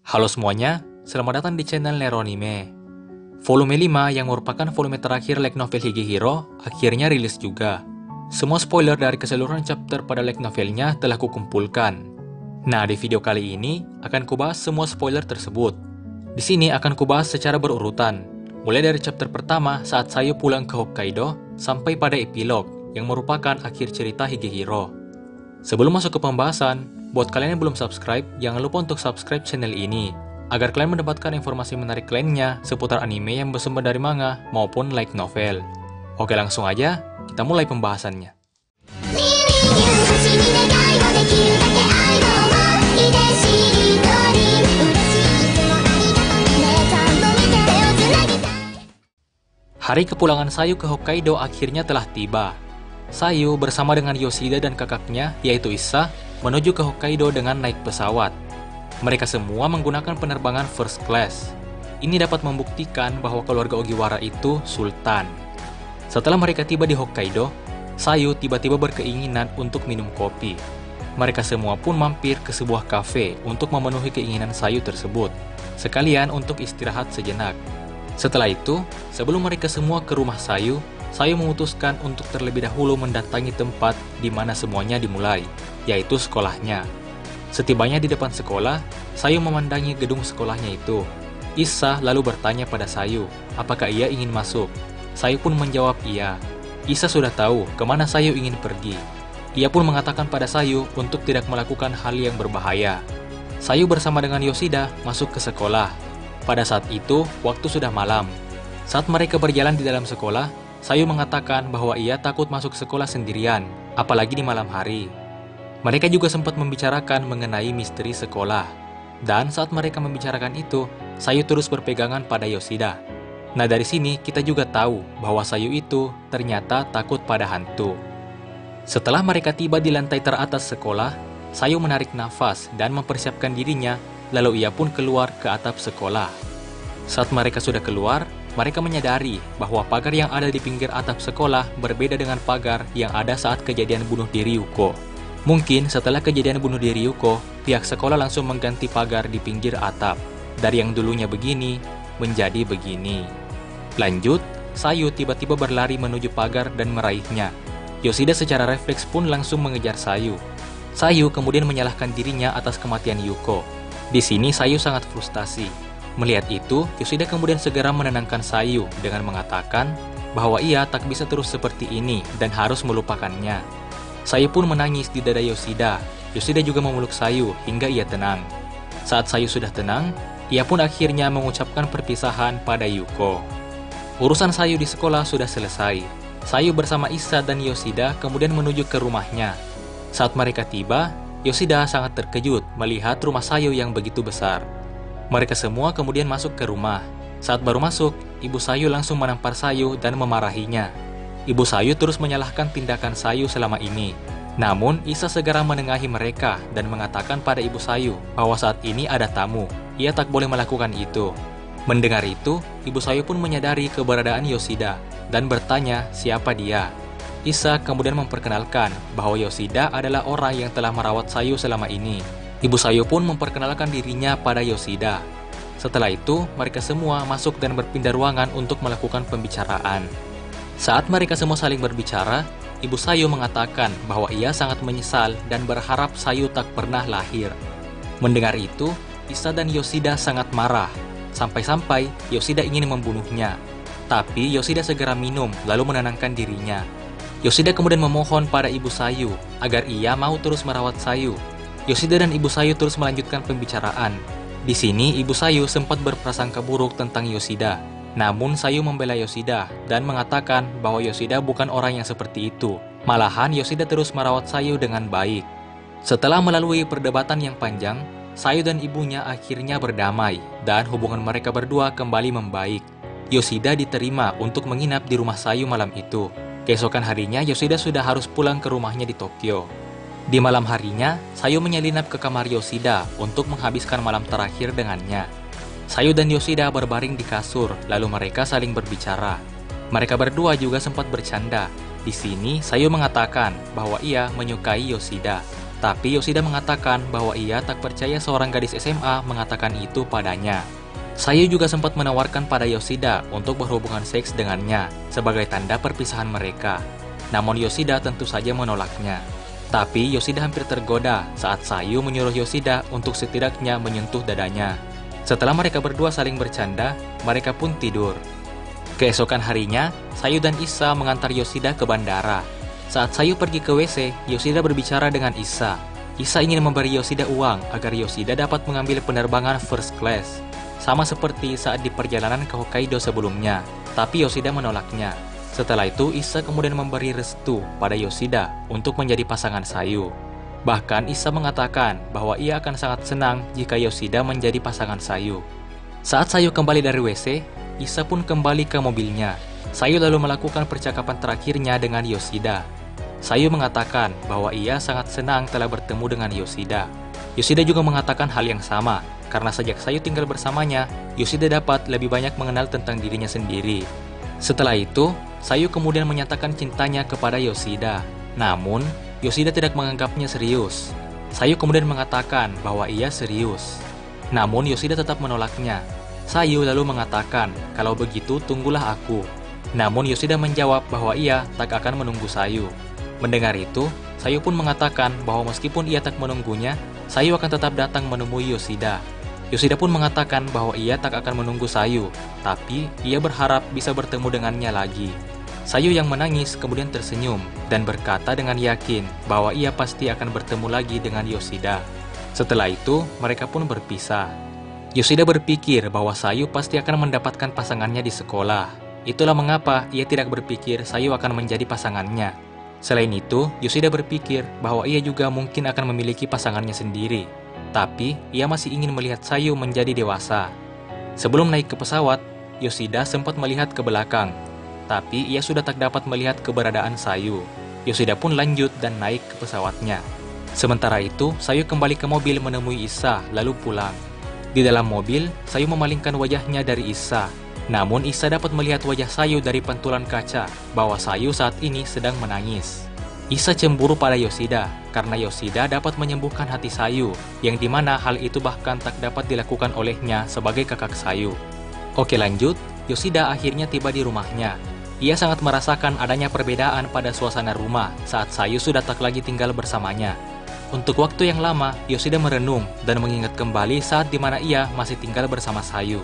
Halo semuanya, selamat datang di channel Neronime. Volume 5 yang merupakan volume terakhir light novel Higehiro akhirnya rilis juga. Semua spoiler dari keseluruhan chapter pada light novelnya telah kukumpulkan. Nah, di video kali ini akan kubahas semua spoiler tersebut. Di sini akan kubahas secara berurutan, mulai dari chapter pertama saat Sayu pulang ke Hokkaido sampai pada epilog yang merupakan akhir cerita Higehiro. Sebelum masuk ke pembahasan, buat kalian yang belum subscribe, jangan lupa untuk subscribe channel ini, agar kalian mendapatkan informasi menarik lainnya seputar anime yang bersumber dari manga maupun light novel. Oke, langsung aja, kita mulai pembahasannya. Hari kepulangan Sayu ke Hokkaido akhirnya telah tiba. Sayu bersama dengan Yoshida dan kakaknya, yaitu Issa, menuju ke Hokkaido dengan naik pesawat. Mereka semua menggunakan penerbangan first class. Ini dapat membuktikan bahwa keluarga Ogiwara itu sultan. Setelah mereka tiba di Hokkaido, Sayu tiba-tiba berkeinginan untuk minum kopi. Mereka semua pun mampir ke sebuah kafe untuk memenuhi keinginan Sayu tersebut, sekalian untuk istirahat sejenak. Setelah itu, sebelum mereka semua ke rumah Sayu memutuskan untuk terlebih dahulu mendatangi tempat di mana semuanya dimulai, yaitu sekolahnya. Setibanya di depan sekolah, Sayu memandangi gedung sekolahnya itu. Issa lalu bertanya pada Sayu, apakah ia ingin masuk. Sayu pun menjawab iya. Issa sudah tahu kemana Sayu ingin pergi. Ia pun mengatakan pada Sayu untuk tidak melakukan hal yang berbahaya. Sayu bersama dengan Yoshida masuk ke sekolah. Pada saat itu, waktu sudah malam. Saat mereka berjalan di dalam sekolah, Sayu mengatakan bahwa ia takut masuk sekolah sendirian, apalagi di malam hari. Mereka juga sempat membicarakan mengenai misteri sekolah. Dan saat mereka membicarakan itu, Sayu terus berpegangan pada Yoshida. Nah, dari sini kita juga tahu bahwa Sayu itu ternyata takut pada hantu. Setelah mereka tiba di lantai teratas sekolah, Sayu menarik nafas dan mempersiapkan dirinya, lalu ia pun keluar ke atap sekolah. Saat mereka sudah keluar, mereka menyadari bahwa pagar yang ada di pinggir atap sekolah berbeda dengan pagar yang ada saat kejadian bunuh diri Yuko. Mungkin setelah kejadian bunuh diri Yuko, pihak sekolah langsung mengganti pagar di pinggir atap. Dari yang dulunya begini, menjadi begini. Lanjut, Sayu tiba-tiba berlari menuju pagar dan meraihnya. Yoshida secara refleks pun langsung mengejar Sayu. Sayu kemudian menyalahkan dirinya atas kematian Yuko. Di sini Sayu sangat frustasi. Melihat itu, Yoshida kemudian segera menenangkan Sayu dengan mengatakan bahwa ia tak bisa terus seperti ini dan harus melupakannya. Sayu pun menangis di dada Yoshida. Yoshida juga memeluk Sayu hingga ia tenang. Saat Sayu sudah tenang, ia pun akhirnya mengucapkan perpisahan pada Yuko. Urusan Sayu di sekolah sudah selesai. Sayu bersama Issa dan Yoshida kemudian menuju ke rumahnya. Saat mereka tiba, Yoshida sangat terkejut melihat rumah Sayu yang begitu besar. Mereka semua kemudian masuk ke rumah. Saat baru masuk, Ibu Sayu langsung menampar Sayu dan memarahinya. Ibu Sayu terus menyalahkan tindakan Sayu selama ini. Namun, Issa segera menengahi mereka dan mengatakan pada Ibu Sayu bahwa saat ini ada tamu. Ia tak boleh melakukan itu. Mendengar itu, Ibu Sayu pun menyadari keberadaan Yoshida dan bertanya siapa dia. Issa kemudian memperkenalkan bahwa Yoshida adalah orang yang telah merawat Sayu selama ini. Ibu Sayu pun memperkenalkan dirinya pada Yoshida. Setelah itu, mereka semua masuk dan berpindah ruangan untuk melakukan pembicaraan. Saat mereka semua saling berbicara, Ibu Sayu mengatakan bahwa ia sangat menyesal dan berharap Sayu tak pernah lahir. Mendengar itu, Issa dan Yoshida sangat marah. Sampai-sampai Yoshida ingin membunuhnya. Tapi Yoshida segera minum lalu menenangkan dirinya. Yoshida kemudian memohon pada Ibu Sayu agar ia mau terus merawat Sayu. Yoshida dan Ibu Sayu terus melanjutkan pembicaraan. Di sini, Ibu Sayu sempat berprasangka buruk tentang Yoshida. Namun, Sayu membela Yoshida dan mengatakan bahwa Yoshida bukan orang yang seperti itu. Malahan, Yoshida terus merawat Sayu dengan baik. Setelah melalui perdebatan yang panjang, Sayu dan ibunya akhirnya berdamai dan hubungan mereka berdua kembali membaik. Yoshida diterima untuk menginap di rumah Sayu malam itu. Keesokan harinya, Yoshida sudah harus pulang ke rumahnya di Tokyo. Di malam harinya, Sayu menyelinap ke kamar Yoshida untuk menghabiskan malam terakhir dengannya. Sayu dan Yoshida berbaring di kasur, lalu mereka saling berbicara. Mereka berdua juga sempat bercanda. Di sini, Sayu mengatakan bahwa ia menyukai Yoshida. Tapi Yoshida mengatakan bahwa ia tak percaya seorang gadis SMA mengatakan itu padanya. Sayu juga sempat menawarkan pada Yoshida untuk berhubungan seks dengannya sebagai tanda perpisahan mereka. Namun Yoshida tentu saja menolaknya. Tapi Yoshida hampir tergoda saat Sayu menyuruh Yoshida untuk setidaknya menyentuh dadanya. Setelah mereka berdua saling bercanda, mereka pun tidur. Keesokan harinya, Sayu dan Issa mengantar Yoshida ke bandara. Saat Sayu pergi ke WC, Yoshida berbicara dengan Issa. Issa ingin memberi Yoshida uang agar Yoshida dapat mengambil penerbangan first class. Sama seperti saat di perjalanan ke Hokkaido sebelumnya, tapi Yoshida menolaknya. Setelah itu, Issa kemudian memberi restu pada Yoshida untuk menjadi pasangan Sayu. Bahkan Issa mengatakan bahwa ia akan sangat senang jika Yoshida menjadi pasangan Sayu. Saat Sayu kembali dari WC, Issa pun kembali ke mobilnya. Sayu lalu melakukan percakapan terakhirnya dengan Yoshida. Sayu mengatakan bahwa ia sangat senang telah bertemu dengan Yoshida. Yoshida juga mengatakan hal yang sama, karena sejak Sayu tinggal bersamanya, Yoshida dapat lebih banyak mengenal tentang dirinya sendiri. Setelah itu, Sayu kemudian menyatakan cintanya kepada Yoshida. Namun, Yoshida tidak menganggapnya serius. Sayu kemudian mengatakan bahwa ia serius. Namun, Yoshida tetap menolaknya. Sayu lalu mengatakan, kalau begitu tunggulah aku. Namun, Yoshida menjawab bahwa ia tak akan menunggu Sayu. Mendengar itu, Sayu pun mengatakan bahwa meskipun ia tak menunggunya, Sayu akan tetap datang menemui Yoshida. Yoshida pun mengatakan bahwa ia tak akan menunggu Sayu, tapi ia berharap bisa bertemu dengannya lagi. Sayu yang menangis kemudian tersenyum dan berkata dengan yakin bahwa ia pasti akan bertemu lagi dengan Yoshida. Setelah itu, mereka pun berpisah. Yoshida berpikir bahwa Sayu pasti akan mendapatkan pasangannya di sekolah. Itulah mengapa ia tidak berpikir Sayu akan menjadi pasangannya. Selain itu, Yoshida berpikir bahwa ia juga mungkin akan memiliki pasangannya sendiri. Tapi, ia masih ingin melihat Sayu menjadi dewasa. Sebelum naik ke pesawat, Yoshida sempat melihat ke belakang. Tapi, ia sudah tak dapat melihat keberadaan Sayu. Yoshida pun lanjut dan naik ke pesawatnya. Sementara itu, Sayu kembali ke mobil menemui Issa, lalu pulang. Di dalam mobil, Sayu memalingkan wajahnya dari Issa. Namun, Issa dapat melihat wajah Sayu dari pantulan kaca, bahwa Sayu saat ini sedang menangis. Issa cemburu pada Yoshida, karena Yoshida dapat menyembuhkan hati Sayu, yang dimana hal itu bahkan tak dapat dilakukan olehnya sebagai kakak Sayu. Oke lanjut, Yoshida akhirnya tiba di rumahnya. Ia sangat merasakan adanya perbedaan pada suasana rumah saat Sayu sudah tak lagi tinggal bersamanya. Untuk waktu yang lama, Yoshida merenung dan mengingat kembali saat dimana ia masih tinggal bersama Sayu.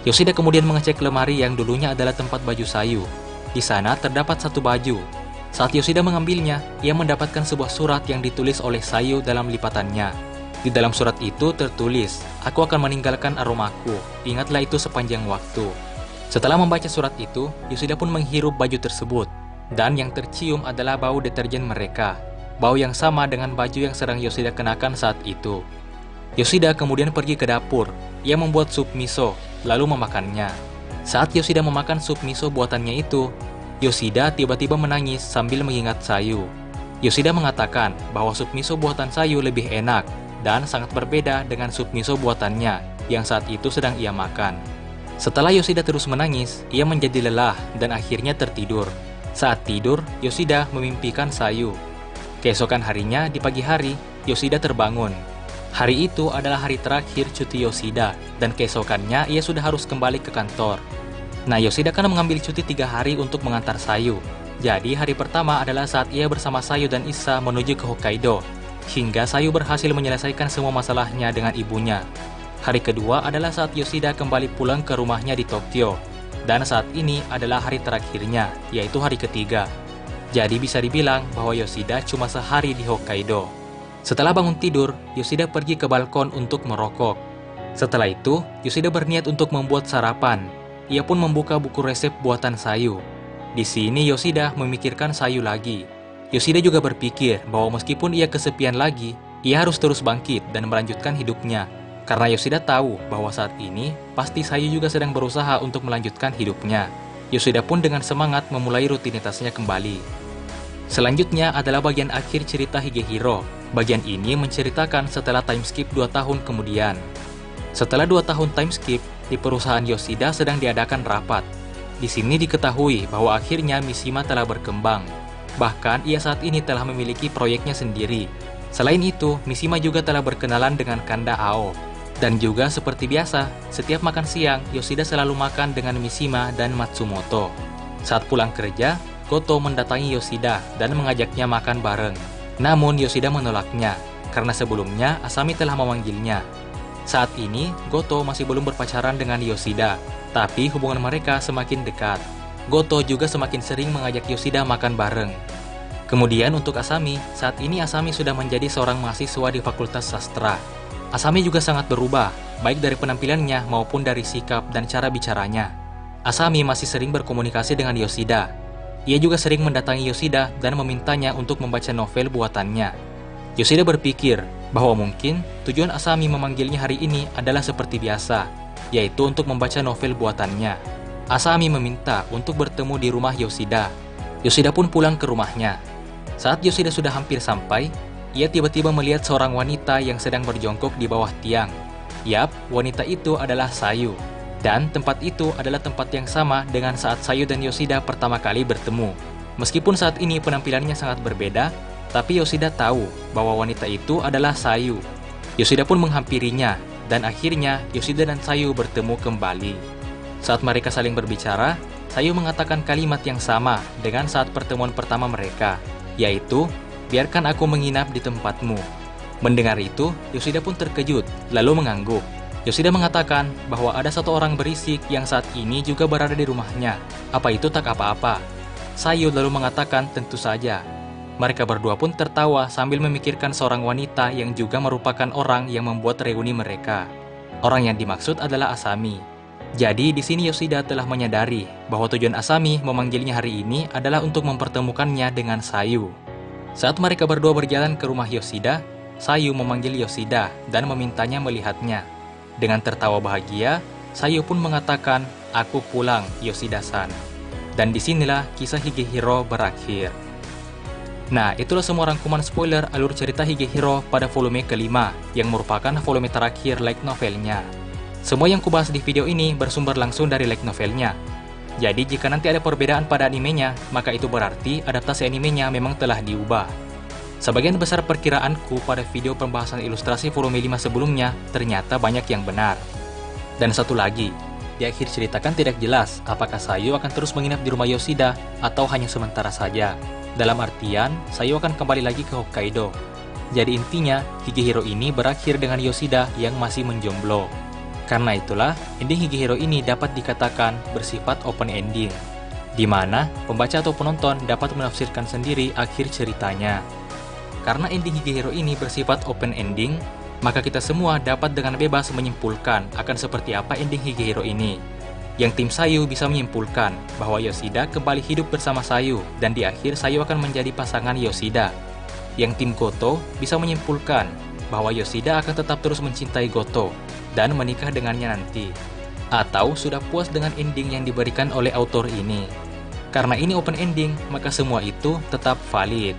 Yoshida kemudian mengecek lemari yang dulunya adalah tempat baju Sayu. Di sana terdapat satu baju. Saat Yoshida mengambilnya, ia mendapatkan sebuah surat yang ditulis oleh Sayu dalam lipatannya. Di dalam surat itu tertulis, "Aku akan meninggalkan aromaku, ingatlah itu sepanjang waktu." Setelah membaca surat itu, Yoshida pun menghirup baju tersebut. Dan yang tercium adalah bau deterjen mereka. Bau yang sama dengan baju yang sedang Yoshida kenakan saat itu. Yoshida kemudian pergi ke dapur. Ia membuat sup miso, lalu memakannya. Saat Yoshida memakan sup miso buatannya itu, Yoshida tiba-tiba menangis sambil mengingat Sayu. Yoshida mengatakan bahwa sup miso buatan Sayu lebih enak dan sangat berbeda dengan sup miso buatannya yang saat itu sedang ia makan. Setelah Yoshida terus menangis, ia menjadi lelah dan akhirnya tertidur. Saat tidur, Yoshida memimpikan Sayu. Keesokan harinya, di pagi hari, Yoshida terbangun. Hari itu adalah hari terakhir cuti Yoshida, dan keesokannya ia sudah harus kembali ke kantor. Nah, Yoshida kan mengambil cuti 3 hari untuk mengantar Sayu. Jadi, hari pertama adalah saat ia bersama Sayu dan Issa menuju ke Hokkaido, hingga Sayu berhasil menyelesaikan semua masalahnya dengan ibunya. Hari kedua adalah saat Yoshida kembali pulang ke rumahnya di Tokyo. Dan saat ini adalah hari terakhirnya, yaitu hari ketiga. Jadi bisa dibilang bahwa Yoshida cuma sehari di Hokkaido. Setelah bangun tidur, Yoshida pergi ke balkon untuk merokok. Setelah itu, Yoshida berniat untuk membuat sarapan. Ia pun membuka buku resep buatan Sayu. Di sini Yoshida memikirkan Sayu lagi. Yoshida juga berpikir bahwa meskipun ia kesepian lagi, ia harus terus bangkit dan melanjutkan hidupnya. Karena Yoshida tahu bahwa saat ini, pasti Sayu juga sedang berusaha untuk melanjutkan hidupnya. Yoshida pun dengan semangat memulai rutinitasnya kembali. Selanjutnya adalah bagian akhir cerita Higehiro. Bagian ini menceritakan setelah time skip 2 tahun kemudian. Setelah 2 tahun time skip, di perusahaan Yoshida sedang diadakan rapat. Di sini diketahui bahwa akhirnya Mishima telah berkembang. Bahkan ia saat ini telah memiliki proyeknya sendiri. Selain itu, Mishima juga telah berkenalan dengan Kanda Ao. Dan juga seperti biasa, setiap makan siang, Yoshida selalu makan dengan Mishima dan Matsumoto. Saat pulang kerja, Goto mendatangi Yoshida dan mengajaknya makan bareng. Namun Yoshida menolaknya, karena sebelumnya Asami telah memanggilnya. Saat ini, Goto masih belum berpacaran dengan Yoshida, tapi hubungan mereka semakin dekat. Goto juga semakin sering mengajak Yoshida makan bareng. Kemudian untuk Asami, saat ini Asami sudah menjadi seorang mahasiswa di Fakultas Sastra. Asami juga sangat berubah, baik dari penampilannya maupun dari sikap dan cara bicaranya. Asami masih sering berkomunikasi dengan Yoshida. Ia juga sering mendatangi Yoshida dan memintanya untuk membaca novel buatannya. Yoshida berpikir bahwa mungkin tujuan Asami memanggilnya hari ini adalah seperti biasa, yaitu untuk membaca novel buatannya. Asami meminta untuk bertemu di rumah Yoshida. Yoshida pun pulang ke rumahnya. Saat Yoshida sudah hampir sampai, ia tiba-tiba melihat seorang wanita yang sedang berjongkok di bawah tiang. Yap, wanita itu adalah Sayu. Dan tempat itu adalah tempat yang sama dengan saat Sayu dan Yoshida pertama kali bertemu. Meskipun saat ini penampilannya sangat berbeda, tapi Yoshida tahu bahwa wanita itu adalah Sayu. Yoshida pun menghampirinya, dan akhirnya Yoshida dan Sayu bertemu kembali. Saat mereka saling berbicara, Sayu mengatakan kalimat yang sama dengan saat pertemuan pertama mereka, yaitu, "Biarkan aku menginap di tempatmu." Mendengar itu, Yoshida pun terkejut, lalu mengangguk. Yoshida mengatakan bahwa ada satu orang berisik yang saat ini juga berada di rumahnya. Apa itu tak apa-apa? Sayu lalu mengatakan tentu saja. Mereka berdua pun tertawa sambil memikirkan seorang wanita yang juga merupakan orang yang membuat reuni mereka. Orang yang dimaksud adalah Asami. Jadi di sini Yoshida telah menyadari bahwa tujuan Asami memanggilnya hari ini adalah untuk mempertemukannya dengan Sayu. Saat mereka berdua berjalan ke rumah Yoshida, Sayu memanggil Yoshida dan memintanya melihatnya. Dengan tertawa bahagia, Sayu pun mengatakan, "Aku pulang, Yoshida-san." Dan disinilah kisah Higehiro berakhir. Nah, itulah semua rangkuman spoiler alur cerita Higehiro pada volume kelima, yang merupakan volume terakhir light novelnya. Semua yang kubahas di video ini bersumber langsung dari light novelnya. Jadi jika nanti ada perbedaan pada animenya, maka itu berarti adaptasi animenya memang telah diubah. Sebagian besar perkiraanku pada video pembahasan ilustrasi volume 5 sebelumnya ternyata banyak yang benar. Dan satu lagi, di akhir cerita kan tidak jelas apakah Sayu akan terus menginap di rumah Yoshida atau hanya sementara saja. Dalam artian, Sayu akan kembali lagi ke Hokkaido. Jadi intinya, Higehiro ini berakhir dengan Yoshida yang masih menjomblo. Karena itulah, ending Higehiro ini dapat dikatakan bersifat open ending, di mana pembaca atau penonton dapat menafsirkan sendiri akhir ceritanya. Karena ending Higehiro ini bersifat open ending, maka kita semua dapat dengan bebas menyimpulkan akan seperti apa ending Higehiro ini. Yang tim Sayu bisa menyimpulkan bahwa Yoshida kembali hidup bersama Sayu dan di akhir Sayu akan menjadi pasangan Yoshida. Yang tim Goto bisa menyimpulkan bahwa Yoshida akan tetap terus mencintai Goto dan menikah dengannya nanti. Atau sudah puas dengan ending yang diberikan oleh autor ini. Karena ini open ending, maka semua itu tetap valid.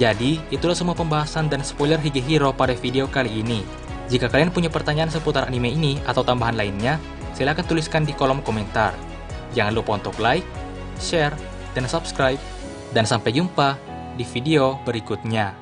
Jadi, itulah semua pembahasan dan spoiler Higehiro pada video kali ini. Jika kalian punya pertanyaan seputar anime ini atau tambahan lainnya, silahkan tuliskan di kolom komentar. Jangan lupa untuk like, share, dan subscribe. Dan sampai jumpa di video berikutnya.